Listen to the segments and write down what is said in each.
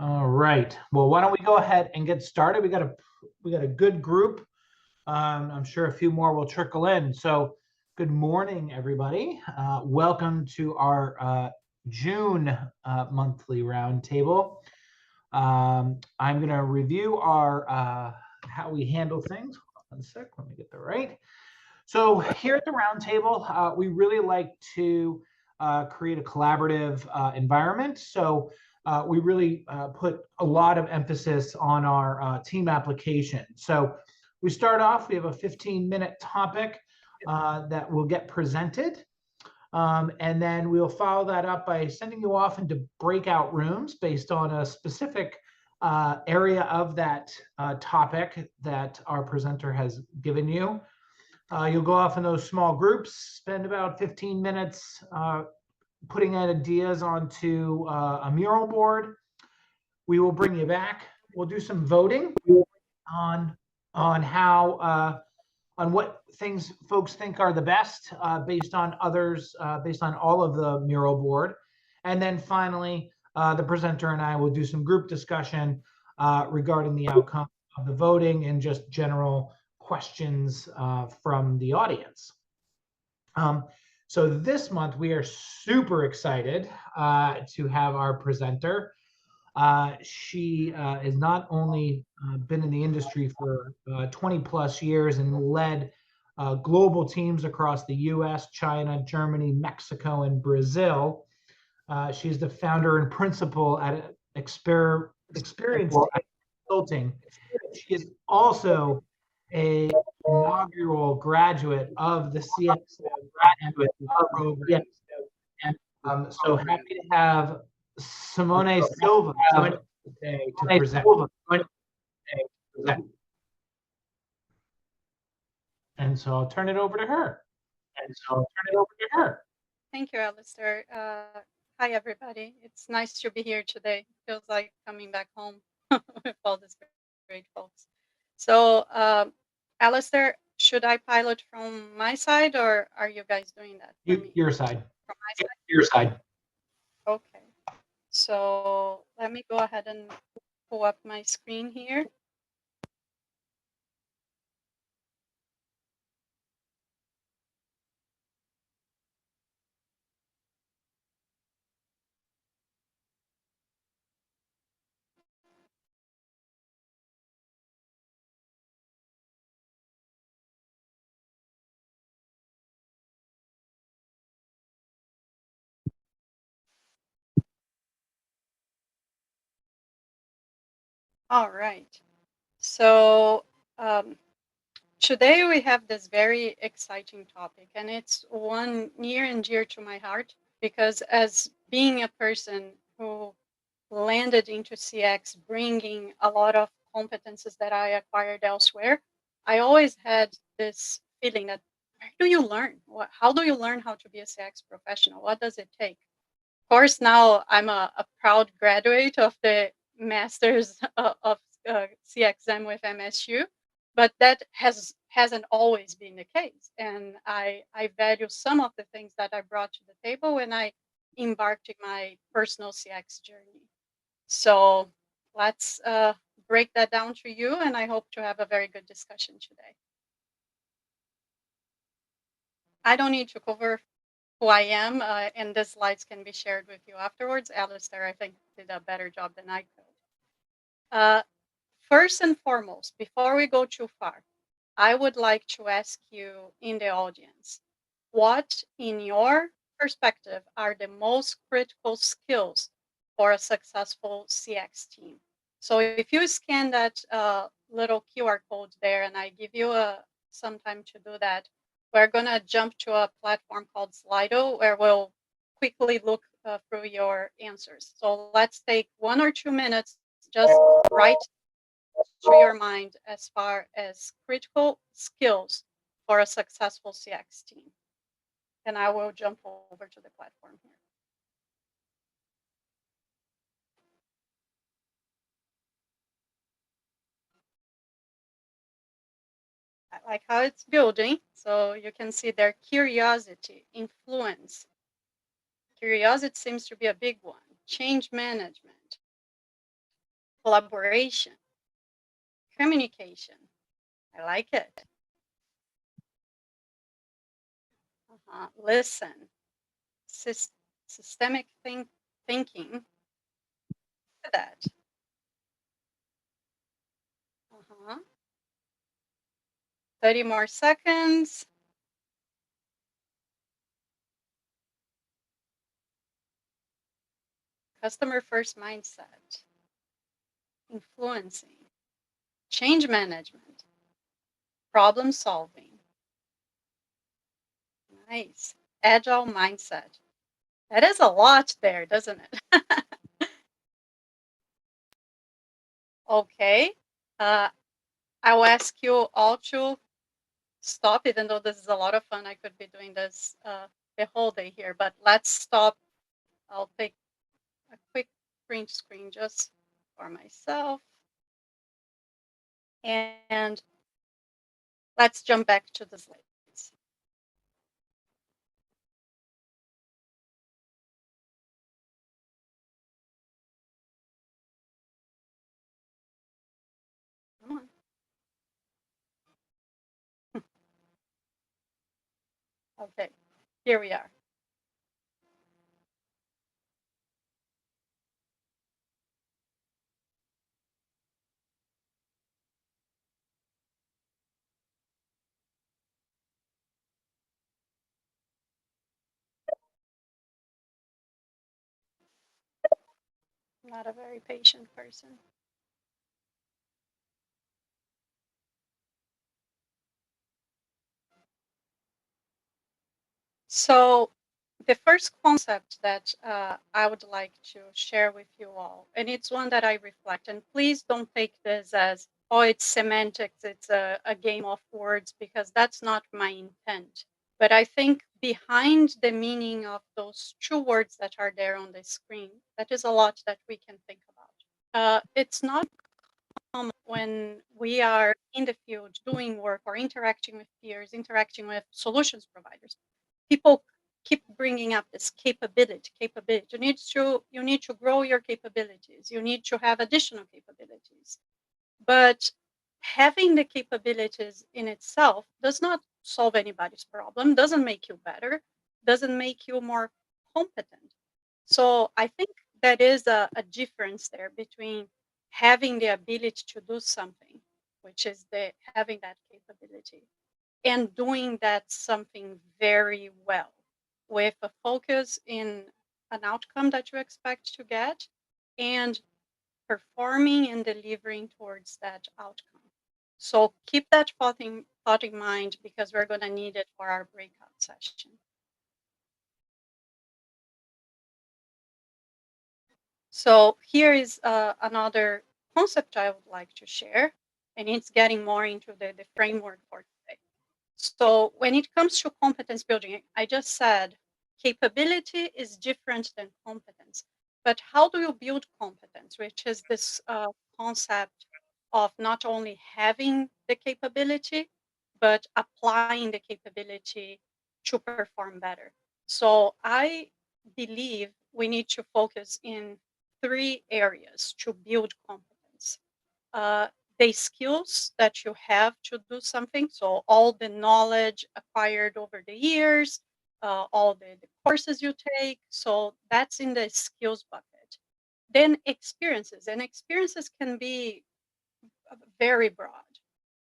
All right. Well, why don't we go ahead and get started? We got a good group. I'm sure a few more will trickle in. So, good morning, everybody. Welcome to our June monthly roundtable. I'm going to review our how we handle things. Hold on a sec. Let me get that right. So here at the roundtable, we really like to create a collaborative environment. So we really put a lot of emphasis on our team application. So we start off, we have a 15-minute topic that will get presented. And then we'll follow that up by sending you off into breakout rooms based on a specific area of that topic that our presenter has given you. You'll go off in those small groups, spend about 15 minutes putting ideas onto a mural board. We will bring you back. We'll do some voting on how on what things folks think are the best based on others, based on all of the mural board. And then finally, the presenter and I will do some group discussion regarding the outcome of the voting and just general questions from the audience. So this month we are super excited to have our presenter. She has not only been in the industry for 20 plus years and led global teams across the US, China, Germany, Mexico, and Brazil. She's the founder and principal at Experience Consulting. She is also an inaugural graduate of the CX program. So happy to have Simone Silva today to present. And so I'll turn it over to her. Thank you, Alistair. Hi, everybody. It's nice to be here today. Feels like coming back home with all these great folks. So, Alistair, should I pilot from my side, or are you guys doing that? Your side. From my side? Your side. Okay. So let me go ahead and pull up my screen here. All right. So today we have this very exciting topic, and it's one near and dear to my heart because as being a person who landed into CX bringing a lot of competences that I acquired elsewhere, I always had this feeling that where do you learn? How do you learn how to be a CX professional? What does it take? Of course, now I'm a proud graduate of the Masters of CXM with MSU, but that hasn't always been the case. And I value some of the things that I brought to the table when I embarked in my personal CX journey. So let's break that down to you, and I hope to have a very good discussion today. I don't need to cover who I am, and the slides can be shared with you afterwards. Alistair, I think, did a better job than I could. First and foremost, before we go too far, I would like to ask you in the audience, what, in your perspective, are the most critical skills for a successful CX team? So if you scan that little QR code there, and I give you some time to do that, we're going to jump to a platform called Slido, where we'll quickly look through your answers. So let's take 1 or 2 minutes, just write through your mind as far as critical skills for a successful CX team. And I will jump over to the platform here. I like how it's building. So you can see their curiosity, influence. Curiosity seems to be a big one. Change management, collaboration, communication. I like it. Listen, systemic thinking. Look at that. 30 more seconds. Customer first mindset. Influencing. Change management. Problem solving. Nice. Agile mindset. That is a lot there, doesn't it? Okay. I'll ask you all to stop, even though this is a lot of fun. I could be doing this the whole day here, but let's stop. I'll take a quick print screen just for myself. And let's jump back to the slides. Come on. Okay, here we are. Not a very patient person. So the first concept that I would like to share with you all, and it's one that I reflect, and please don't take this as, oh, it's semantics, it's a game of words, because that's not my intent. But I think behind the meaning of those two words that are there on the screen, that is a lot that we can think about. It's not common when we are in the field doing work or interacting with peers, interacting with solutions providers. People keep bringing up this capability. You need to grow your capabilities. You need to have additional capabilities. But having the capabilities in itself does not solve anybody's problem, doesn't make you better, doesn't make you more competent. So I think that is a difference there between having the ability to do something, which is the having that capability, and doing that something very well with a focus in an outcome that you expect to get and performing and delivering towards that outcome. So keep that thought in mind, because we're going to need it for our breakout session. So here is another concept I would like to share, and it's getting more into the framework for today. So when it comes to competence building, I just said capability is different than competence. But how do you build competence, which is this concept of not only having the capability, but applying the capability to perform better? So I believe we need to focus in three areas to build competence. Uh, the skills that you have to do something, so all the knowledge acquired over the years, all the courses you take, so that's in the skills bucket. Then experiences, and experiences can be very broad.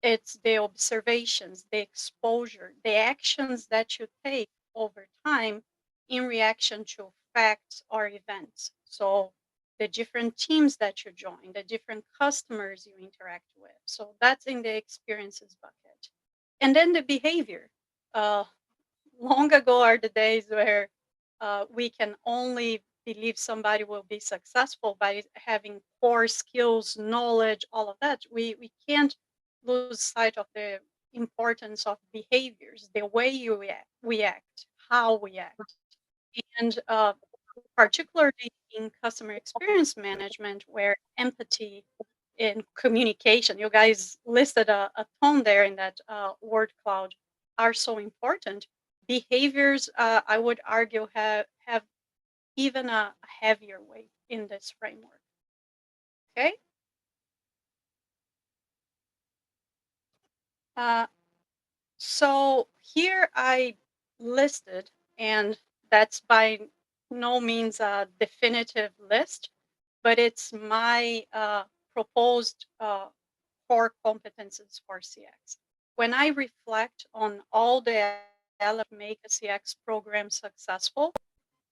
It's the observations, the exposure, the actions that you take over time in reaction to facts or events. So the different teams that you join, the different customers you interact with. So that's in the experiences bucket. And then the behavior. Uh, Long ago are the days where we can only believe somebody will be successful by having core skills, knowledge, all of that. We can't lose sight of the importance of behaviors, the way we act, how we act. And particularly in customer experience management, where empathy and communication, you guys listed a ton there in that word cloud, are so important. Behaviors, I would argue, have even a heavier weight in this framework. Okay, So here I listed, and that's by no means a definitive list, but it's my proposed core competences for CX. When I reflect on all the elements that make a CX program successful,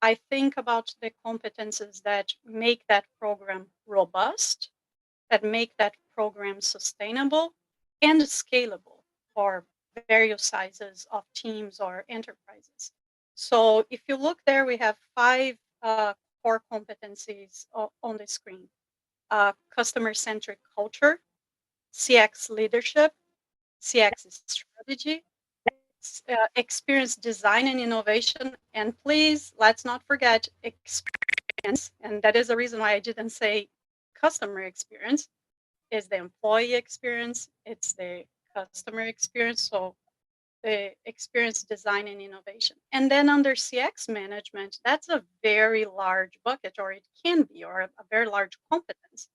I think about the competences that make that program robust, that make that program sustainable and scalable for various sizes of teams or enterprises. So if you look there, we have five core competencies on the screen. Customer-centric culture, CX leadership, CX strategy, experience design and innovation, and please, let's not forget experience, and that is the reason why I didn't say customer experience, is the employee experience, it's the customer experience, so the experience design and innovation. And then under CX management, that's a very large bucket, or it can be, or a very large competence.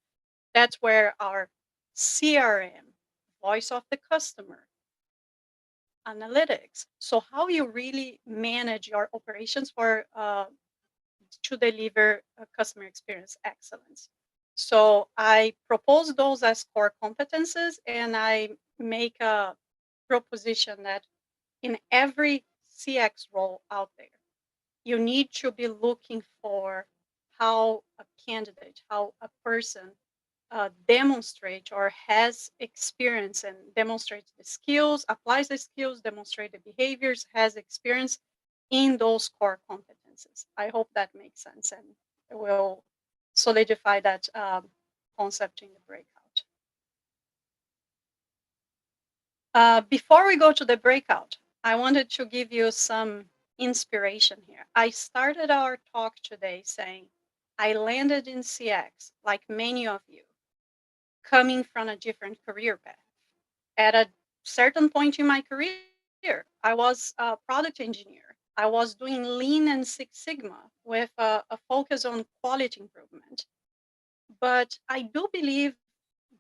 That's where our CRM, voice of the customer, analytics. So how you really manage your operations for to deliver a customer experience excellence. So I propose those as core competences, and I make a proposition that in every CX role out there, you need to be looking for how a candidate, how a person demonstrate or has experience and demonstrates the skills, applies the skills, demonstrate the behaviors, has experience in those core competences. I hope that makes sense, and will solidify that concept in the breakout. Before we go to the breakout, I wanted to give you some inspiration here. I started our talk today saying I landed in CX, like many of you, coming from a different career path. At a certain point in my career, I was a product engineer. I was doing Lean and Six Sigma with a focus on quality improvement. But I do believe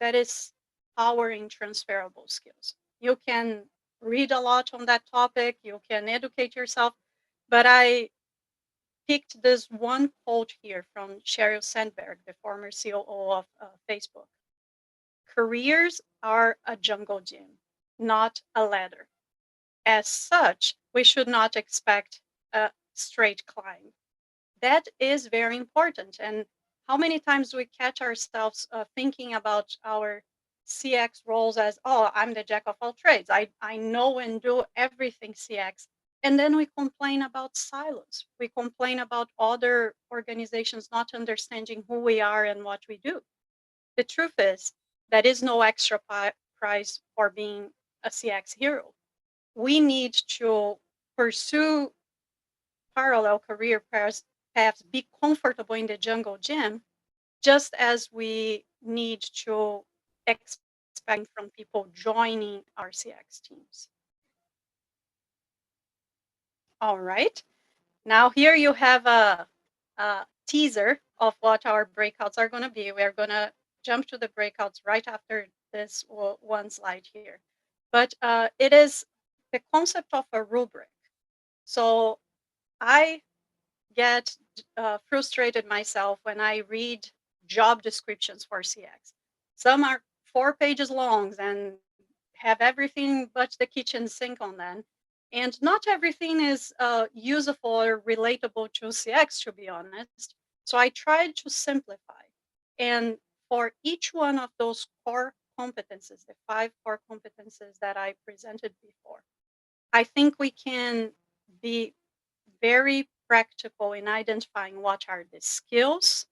that is power in transferable skills. You can read a lot on that topic, you can educate yourself, but I picked this one quote here from Sheryl Sandberg, the former COO of Facebook. Careers are a jungle gym, not a ladder. As such, we should not expect a straight climb. That is very important. And how many times do we catch ourselves thinking about our CX roles as, oh, I'm the jack of all trades. I know and do everything CX. And then we complain about silos. We complain about other organizations not understanding who we are and what we do. The truth is, there is no extra prize for being a CX hero. We need to pursue parallel career paths, be comfortable in the jungle gym, just as we need to expect from people joining our CX teams. All right. Now here you have a teaser of what our breakouts are going to be. We're going to jump to the breakouts right after this one slide here. But it is the concept of a rubric. So I get frustrated myself when I read job descriptions for CX. Some are 4 pages long and have everything but the kitchen sink on them. And not everything is useful or relatable to CX, to be honest. So I tried to simplify. And for each one of those core competences, the 5 core competences that I presented before, I think we can be very practical in identifying what are the skills,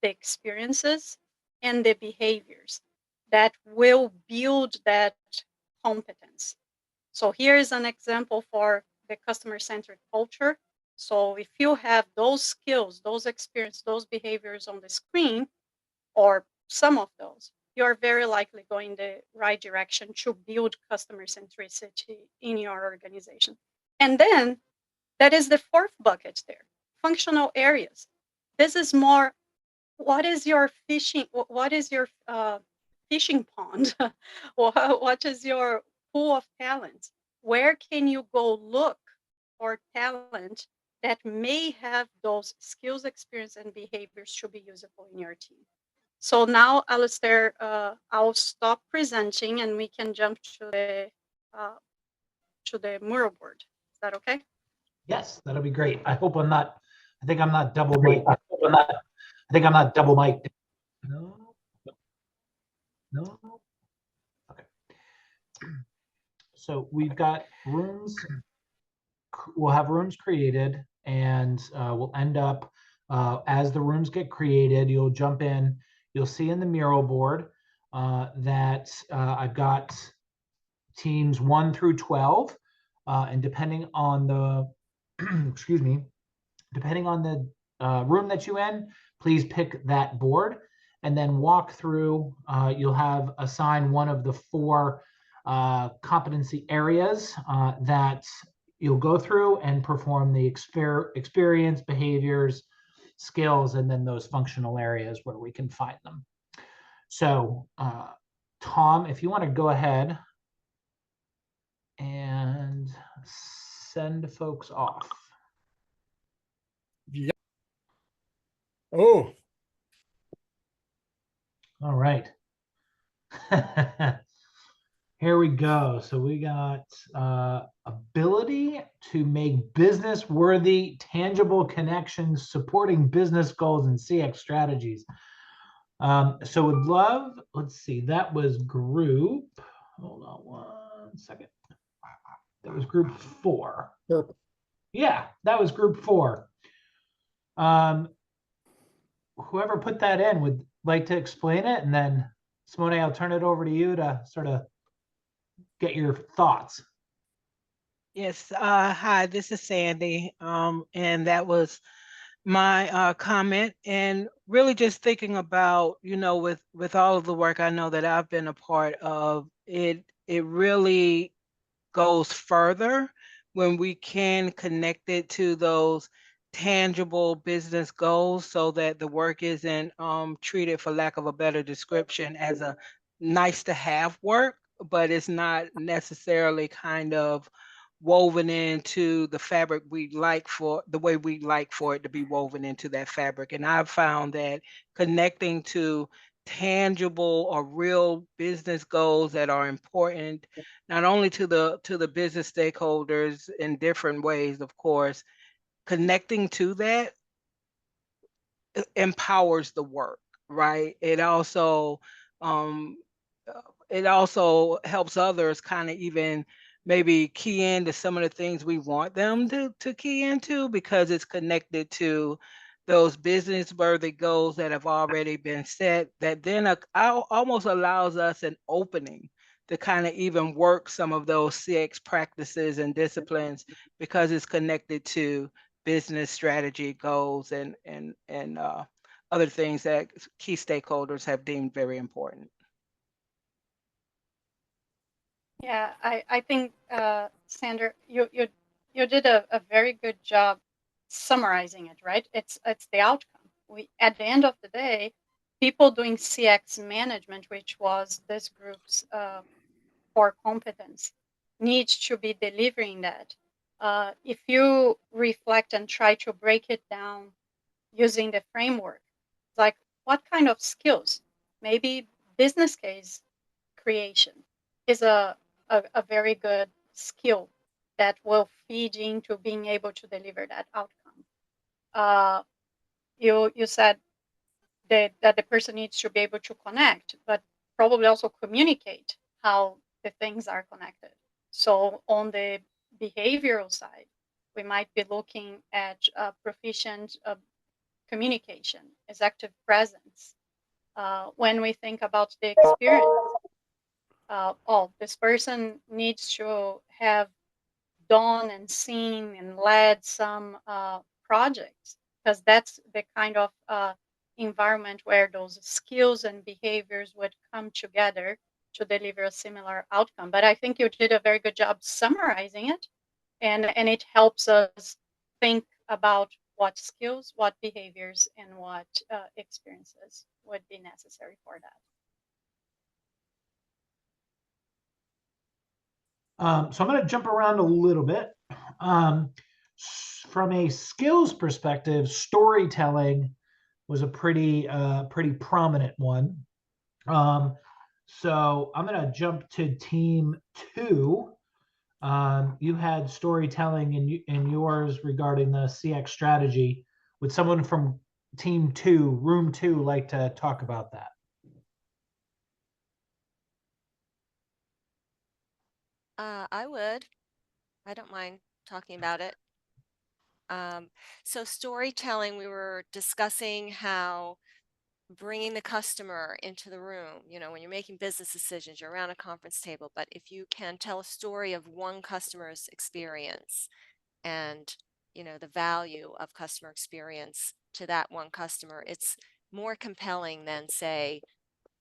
the experiences, and the behaviors that will build that competence. So here is an example for the customer-centered culture. So if you have those skills, those experiences, those behaviors on the screen, or some of those, you're very likely going the right direction to build customer centricity in your organization. And then that is the 4th bucket there, functional areas. This is more, what is your fishing pond? What is your pool of talents. Where can you go look for talent that may have those skills, experience, and behaviors to be useful in your team? So now, Alistair, I'll stop presenting and we can jump to the mural board. Is that okay? Yes, that'll be great. I hope I'm not, I think I'm not double mic'd. I think I'm not double mic'd. No. No. Okay. So we've got rooms, we'll have rooms created, and we'll end up, as the rooms get created, you'll jump in, you'll see in the mural board that I've got teams 1 through 12, and depending on the, excuse me, depending on the room that you're in, please pick that board and then walk through. You'll have assigned one of the 4 competency areas that you'll go through and perform the experience, behaviors, skills, and then those functional areas where we can find them. So Tom, if you want to go ahead and send folks off. Yep. Oh. All right. Here we go. So we got ability to make business worthy, tangible connections, supporting business goals and CX strategies. So would love, let's see, that was group, hold on one second. That was group 4. Yep. Yeah, that was group 4. Whoever put that in would like to explain it, and then Simone, I'll turn it over to you to sort of get your thoughts. Yes. Hi, this is Sandy. And that was my comment, and really just thinking about, with all of the work I know that I've been a part of, it really goes further when we can connect it to those tangible business goals, so that the work isn't treated, for lack of a better description, as a nice to have work, but it's not necessarily kind of woven into the fabric we like, for the way we like for it to be woven into that fabric. And I've found that connecting to tangible or real business goals that are important not only to the business stakeholders in different ways, of course, connecting to that empowers the work, right? It also helps others kind of even maybe key into some of the things we want them to key into, because it's connected to those business worthy goals that have already been set, that then almost allows us an opening to kind of even work some of those CX practices and disciplines, because it's connected to business strategy goals and other things that key stakeholders have deemed very important. Yeah, I think, Sandra, you did a very good job summarizing it, right? It's the outcome. At the end of the day, people doing CX management, which was this group's core competence, needs to be delivering that. If you reflect and try to break it down using the framework, like what kind of skills? Maybe business case creation is a very good skill that will feed into being able to deliver that outcome. You said that the person needs to be able to connect, but probably also communicate how the things are connected. So on the behavioral side, we might be looking at proficient communication, executive presence. When we think about the experience, this person needs to have done and seen and led some projects, because that's the kind of environment where those skills and behaviors would come together to deliver a similar outcome. But I think you did a very good job summarizing it, and it helps us think about what skills, what behaviors, and what experiences would be necessary for that. So I'm going to jump around a little bit. From a skills perspective, storytelling was a pretty prominent one. So I'm going to jump to team 2. You had storytelling in yours regarding the CX strategy. Would someone from team 2, room 2, like to talk about that? I would. I don't mind talking about it. So storytelling, we were discussing how bringing the customer into the room, when you're making business decisions, you're around a conference table, but if you can tell a story of one customer's experience and, the value of customer experience to that one customer, it's more compelling than, say,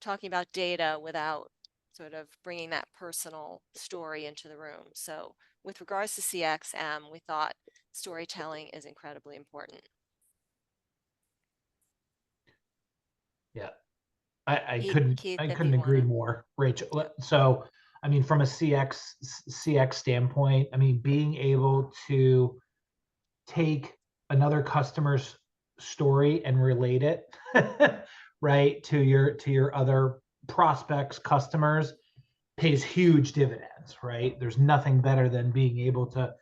talking about data without sort of bringing that personal story into the room. So with regards to CXM, we thought storytelling is incredibly important. Yeah, I Keith, couldn't agree more, Rachel. So, I mean, from a CX standpoint, I mean, being able to take another customer's story and relate it, right, to your other prospects, customers, pays huge dividends, right? There's nothing better than being able to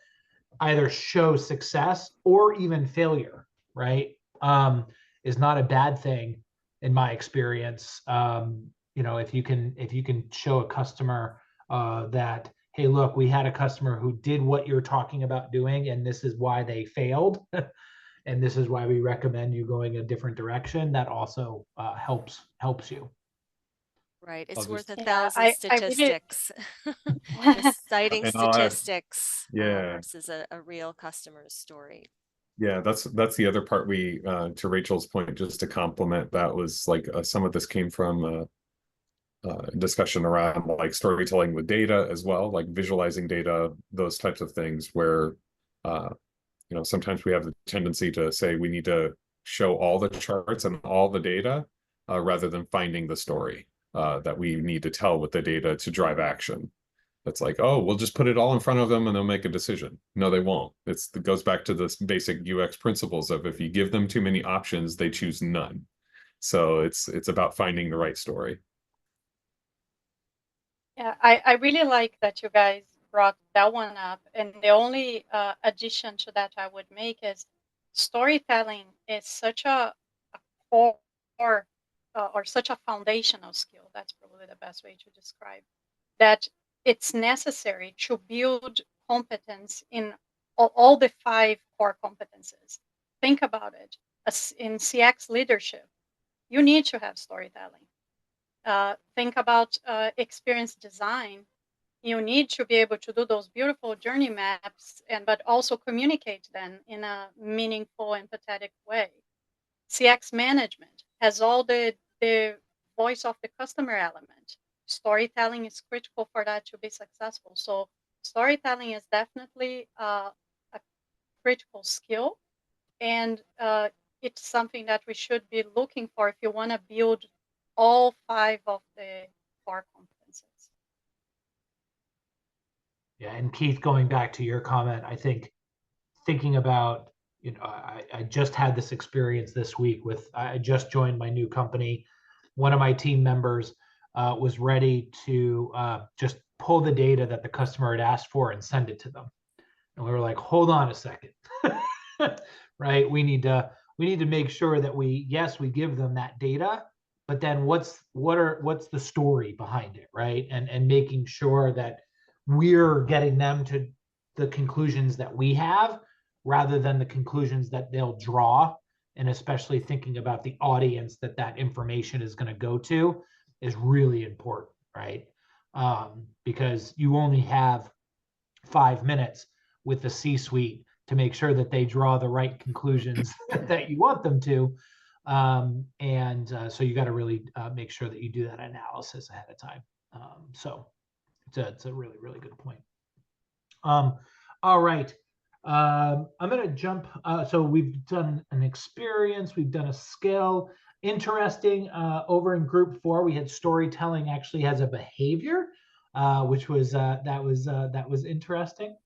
either show success or even failure, right? Is not a bad thing in my experience. If you can show a customer that, hey, look, we had a customer who did what you're talking about doing, and this is why they failed, and this is why we recommend you going a different direction. That also helps you. Right. It's worth a Yeah, thousand I statistics. really, Citing And I'll add, statistics yeah, versus a real customer's story. yeah, that's the other part we, to Rachel's point, just to complement that was like some of this came from discussion around like storytelling with data as well, like visualizing data, those types of things where, sometimes we have the tendency to say we need to show all the charts and all the data rather than finding the story that we need to tell with the data to drive action. It's like, oh, we'll just put it all in front of them and they'll make a decision. No, they won't. It goes back to this basic UX principles of if you give them too many options, they choose none. So it's about finding the right story. yeah, I really like that you guys brought that one up. And the only addition to that I would make is storytelling is such a core or such a foundational skill. That's probably the best way to describe that. It's necessary to build competence in all the 5 core competences. Think about it. In CX leadership, you need to have storytelling. Think about experience design. You need to be able to do those beautiful journey maps, but also communicate them in a meaningful, empathetic way. CX management has all the voice of the customer element. Storytelling is critical for that to be successful. So storytelling is definitely a critical skill, and it's something that we should be looking for if you want to build all 5 of the core competencies. Yeah, and Keith, going back to your comment, I think thinking about, I just had this experience this week I just joined my new company. One of my team members was ready to just pull the data that the customer had asked for and send it to them. And we were like, hold on a second, right? We need to make sure that we give them that data, but then what's the story behind it, right? And making sure that we're getting them to the conclusions that we have rather than the conclusions that they'll draw. And especially thinking about the audience that information is going to go to is really important, right? Because you only have 5 minutes with the C-suite to make sure that they draw the right conclusions that you want them to. So you got to really make sure that you do that analysis ahead of time. So it's a really, really good point. All right. I'm going to jump. So we've done an experience. We've done a skill. Interesting. Over in group 4, we had storytelling actually has a behavior. which was that was interesting.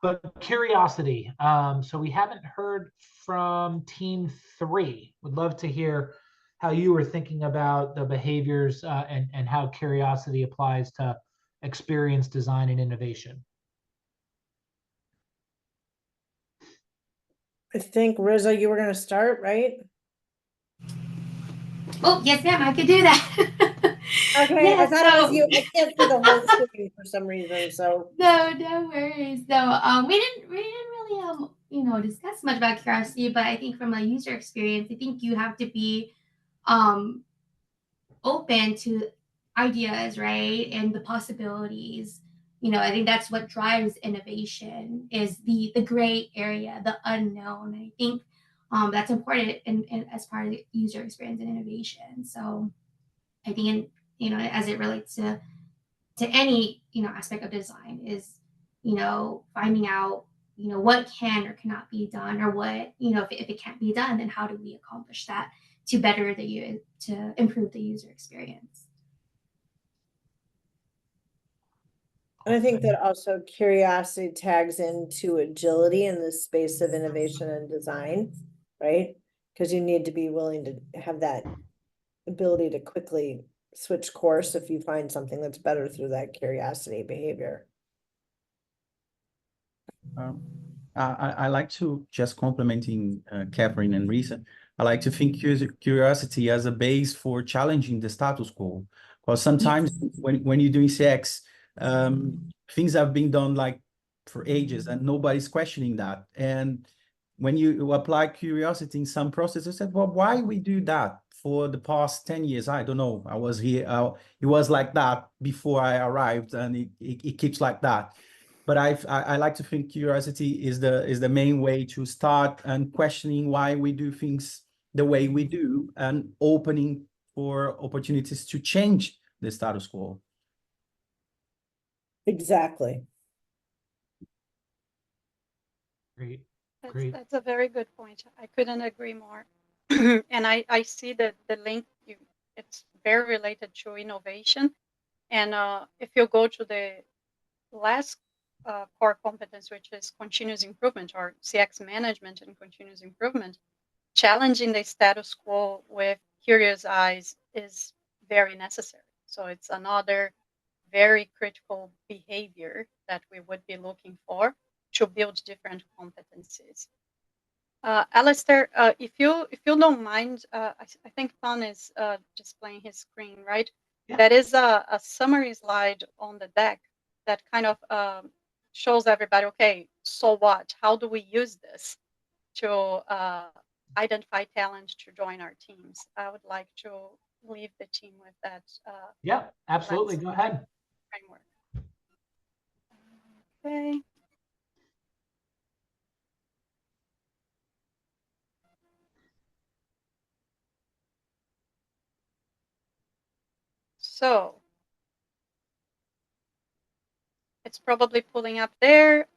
But curiosity. So we haven't heard from team 3. Would love to hear how you were thinking about the behaviors and how curiosity applies to experience design and innovation. I think, Rizzo, you were going to start, right? Oh, yes, ma'am, I could do that. Okay, Yeah, I thought it was so- you. I can't see the whole screen for some reason, so. No worries. So we didn't really discuss much about curiosity, but I think from a user experience, I think you have to be um open to ideas, right? And the possibilities. I think that's what drives innovation is the gray area, the unknown. I think that's important in as part of the user experience and innovation. So I think as it relates to any aspect of design is finding out what can or cannot be done, or what if it can't be done, then how do we accomplish that to better to improve the user experience. And I think that also curiosity tags into agility in the space of innovation and design, right? Because you need to be willing to have that ability to quickly switch course if you find something that's better through that curiosity behavior. I like to, just complementing Catherine and Risa, I like to think curiosity as a base for challenging the status quo. Because sometimes when you're doing CX, things have been done like for ages and nobody's questioning that. And when you apply curiosity in some process, you said, well, why we do that for the past 10 years? I don't know. I was here. It was like that before I arrived, and it keeps like that. But I like to think curiosity is the main way to start and questioning why we do things the way we do, and opening for opportunities to change the status quo. Exactly. Great. That's a very good point. I couldn't agree more. And I see that the link, it's very related to innovation. And if you go to the last core competence, which is continuous improvement, or CX management and continuous improvement, challenging the status quo with curious eyes is very necessary. So it's another very critical behavior that we would be looking for to build different competencies. Alistair, if you don't mind, I think Ton is displaying his screen, right? Yeah. That is a summary slide on the deck that kind of shows everybody, okay, so what? How do we use this to identify talent to join our teams? I would like to leave the team with that. Yeah, absolutely. Go ahead. Framework. Okay. So it's probably pulling up there.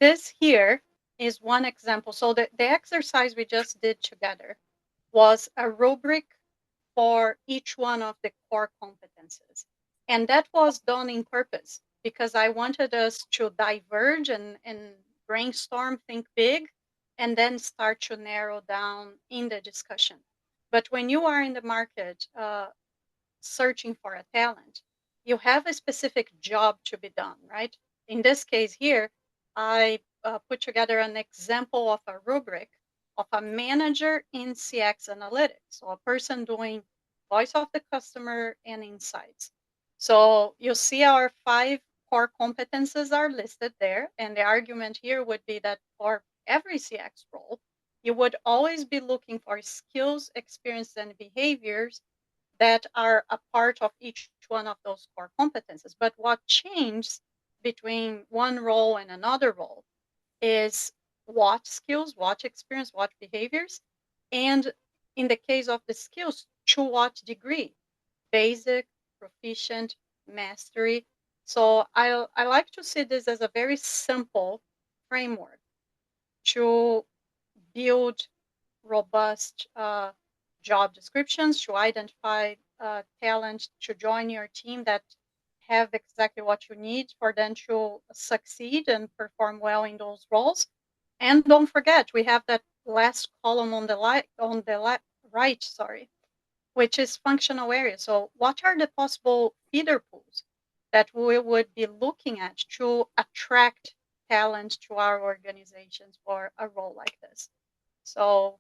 This here is one example. So the exercise we just did together was a rubric for each one of the core competences. And that was done in purpose because I wanted us to diverge and brainstorm, think big, and then start to narrow down in the discussion. But when you are in the market searching for a talent, you have a specific job to be done, right? In this case here, I put together an example of a rubric of a manager in CX analytics, so a person doing voice of the customer and insights. So you see our 5 core competences are listed there, and the argument here would be that for every CX role, you would always be looking for skills, experience, and behaviors that are a part of each one of those core competences. But what changes between one role and another role is what skills, what experience, what behaviors, and in the case of the skills, to what degree, basic, proficient, mastery. So I like to see this as a very simple framework to build robust job descriptions, to identify talent to join your team that have exactly what you need for them to succeed and perform well in those roles. And don't forget, we have that last column on the right, sorry, which is functional areas. So what are the possible feeder pools that we would be looking at to attract talent to our organizations for a role like this? So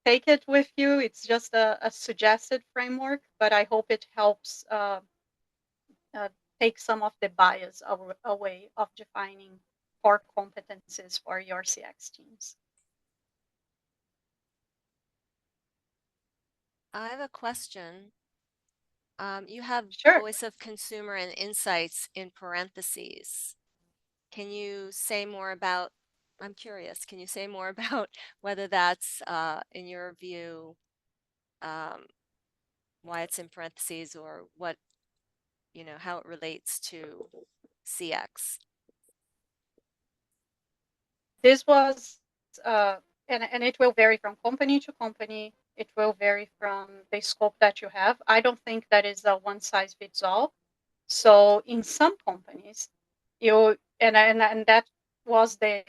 take it with you. It's just a suggested framework, but I hope it helps take some of the bias away of defining core competencies for your CX teams. I have a question. You have Sure. voice of consumer and insights in parentheses. Can you say more about, I'm curious, can you say more about whether that's, in your view, why it's in parentheses, or what, how it relates to CX? This was, and it will vary from company to company. It will vary from the scope that you have. I don't think that is a one size fits all. So in some companies, and that was the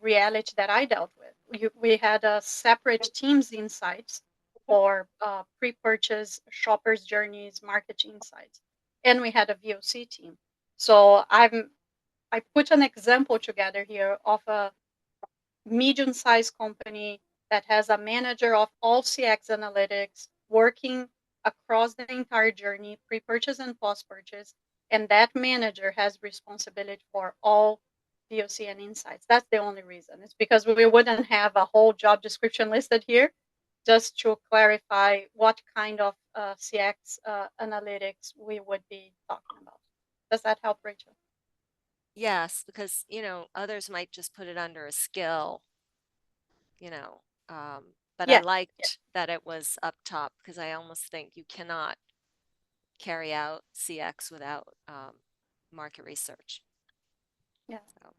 reality that I dealt with. We had separate teams insights for pre-purchase, shoppers journeys, market insights, and we had a VOC team. So I put an example together here of a medium-sized company that has a manager of all CX analytics working across the entire journey, pre-purchase and post-purchase, and that manager has responsibility for all VOC and insights. That's the only reason. It's because we wouldn't have a whole job description listed here, just to clarify what kind of CX analytics we would be talking about. Does that help, Rachel? Yes, because, others might just put it under a skill, but I liked that it was up top, because I almost think you cannot carry out CX without market research. Yeah. So,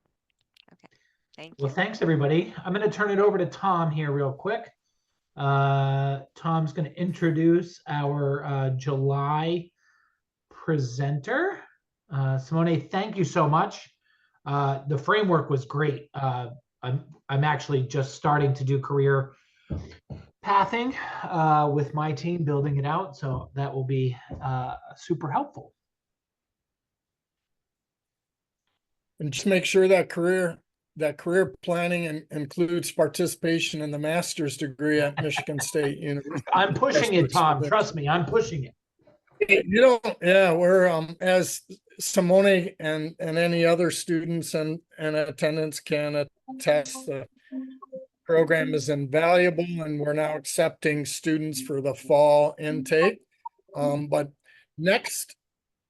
okay. Thank you. Well, thanks, everybody. I'm going to turn it over to Tom here real quick. Tom's going to introduce our July presenter. Simone, thank you so much. The framework was great. I'm actually just starting to do career pathing with my team, building it out. So that will be super helpful. And just make sure that career planning includes participation in the master's degree at Michigan State University. I'm pushing it, Tom. Trust me, I'm pushing it. We're as Simone and any other students and attendants can attest, the program is invaluable, and we're now accepting students for the fall intake. But next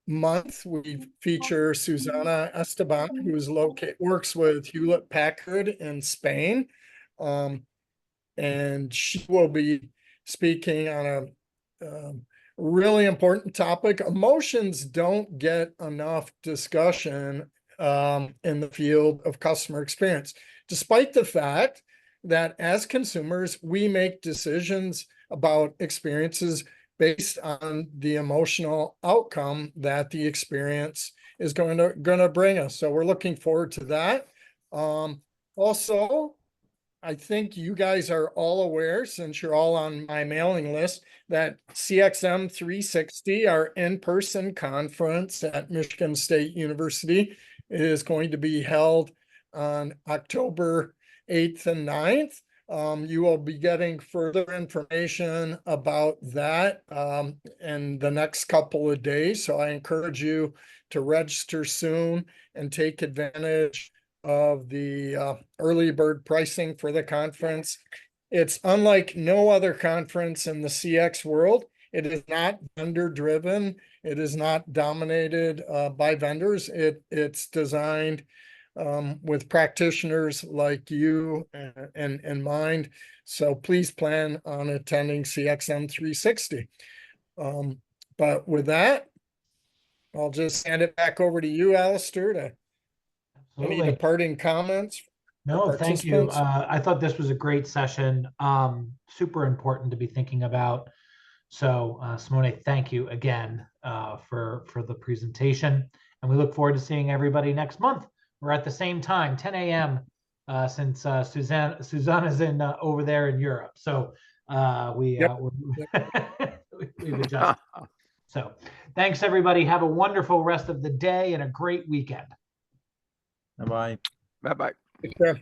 month we feature Susana Esteban, who's works with Hewlett Packard in Spain, and she will be speaking on a really important topic. Emotions don't get enough discussion in the field of customer experience, despite the fact that as consumers, we make decisions about experiences based on the emotional outcome that the experience is going to bring us. So we're looking forward to that. Also, I think you guys are all aware, since you're all on my mailing list, that CXM 360, our in-person conference at Michigan State University, is going to be held on October 8th and 9th. You will be getting further information about that in the next couple of days. So I encourage you to register soon and take advantage of the early bird pricing for the conference. It's unlike no other conference in the CX world. It is not vendor driven. It is not dominated by vendors. It's designed with practitioners like you in mind. So please plan on attending CXM 360. But with that, I'll just hand it back over to you, Alistair, to any departing comments. No, thank you. participants. I thought this was a great session. Super important to be thinking about. So, Simone, thank you again for the presentation, and we look forward to seeing everybody next month. We're at the same time, 10 a.m. Since Susanna's in over there in Europe. So we've adjusted. So thanks everybody. Have a wonderful rest of the day and a great weekend. Bye-bye. Bye-bye. Take care.